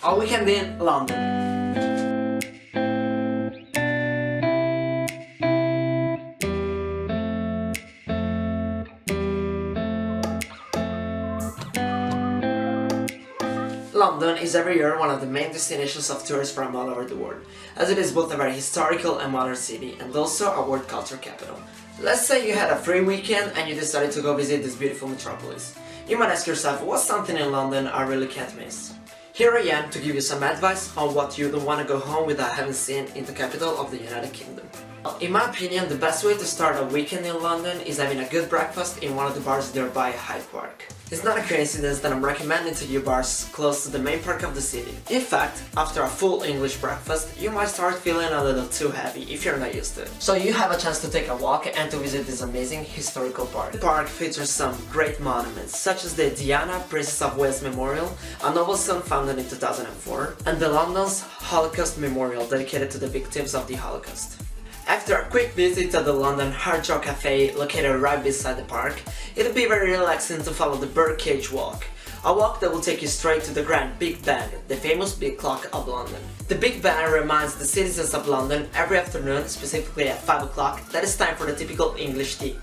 A Weekend in London. London is every year one of the main destinations of tourists from all over the world, as it is both a very historical and modern city, and also a world culture capital. Let's say you had a free weekend and you decided to go visit this beautiful metropolis. You might ask yourself, what's something in London I really can't miss? Here I am to give you some advice on what you don't want to go home without having seen in the capital of the United Kingdom. In my opinion, the best way to start a weekend in London is having a good breakfast in one of the bars nearby Hyde Park. It's not a coincidence that I'm recommending to you bars close to the main park of the city. In fact, after a full English breakfast, you might start feeling a little too heavy if you're not used to it. So you have a chance to take a walk and to visit this amazing historical park. The park features some great monuments, such as the Diana, Princess of Wales Memorial, a noble stone founded in 2004, and the London's Holocaust Memorial dedicated to the victims of the Holocaust. After a quick visit to the London Hard Rock Cafe located right beside the park, it'll be very relaxing to follow the Birdcage Walk, a walk that will take you straight to the Grand Big Ben, the famous big clock of London. The Big Ben reminds the citizens of London every afternoon, specifically at 5 o'clock, that it's time for the typical English tea.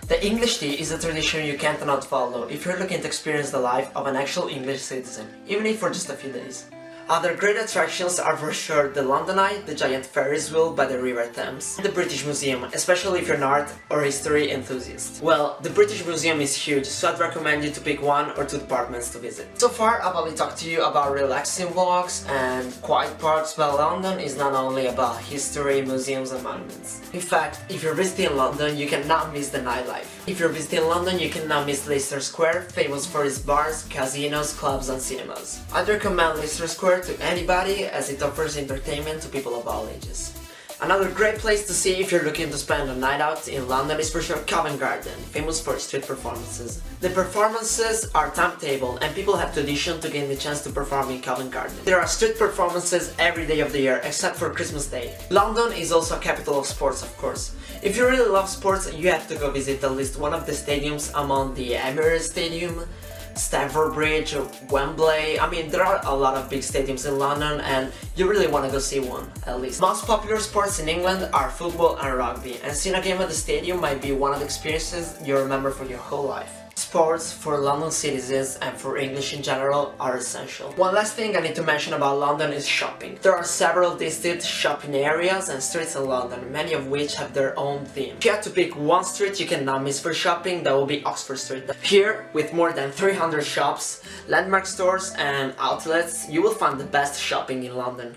The English tea is a tradition you can't not follow if you're looking to experience the life of an actual English citizen, even if for just a few days. Other great attractions are for sure the London Eye, the giant Ferris wheel by the River Thames, and the British Museum, especially if you're an art or history enthusiast. Well, the British Museum is huge, so I'd recommend you to pick one or two departments to visit. So far, I've only talked to you about relaxing walks and quiet parks, but London is not only about history, museums and monuments. In fact, if you're visiting London, you cannot miss the nightlife. If you're visiting London, you cannot miss Leicester Square, famous for its bars, casinos, clubs and cinemas. I'd recommend Leicester Square to anybody as it offers entertainment to people of all ages. Another great place to see if you're looking to spend a night out in London is for sure Covent Garden, famous for street performances. The performances are timetable and people have to audition to gain the chance to perform in Covent Garden. There are street performances every day of the year except for Christmas Day. London is also a capital of sports, of course. If you really love sports, you have to go visit at least one of the stadiums among the Emirates Stadium, Stamford Bridge, Wembley. I mean, there are a lot of big stadiums in London and you really want to go see one, at least. Most popular sports in England are football and rugby, and seeing a game at the stadium might be one of the experiences you remember for your whole life. Sports for London citizens and for English in general are essential. One last thing I need to mention about London is shopping. There are several distinct shopping areas and streets in London, many of which have their own theme. If you had to pick one street you cannot miss for shopping, that will be Oxford Street. Here, with more than 300 shops, landmark stores and outlets, you will find the best shopping in London.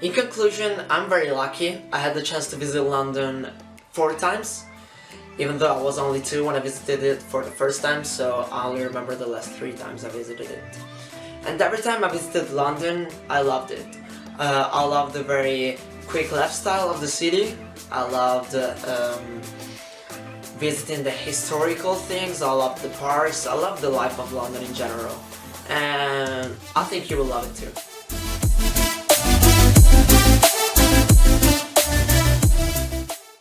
In conclusion, I'm very lucky. I had the chance to visit London 4 times. Even though I was only 2 when I visited it for the first time, so I only remember the last 3 times I visited it. And every time I visited London, I loved it. I loved the very quick lifestyle of the city. I loved visiting the historical things. I loved the parks. I loved the life of London in general. And I think you will love it too.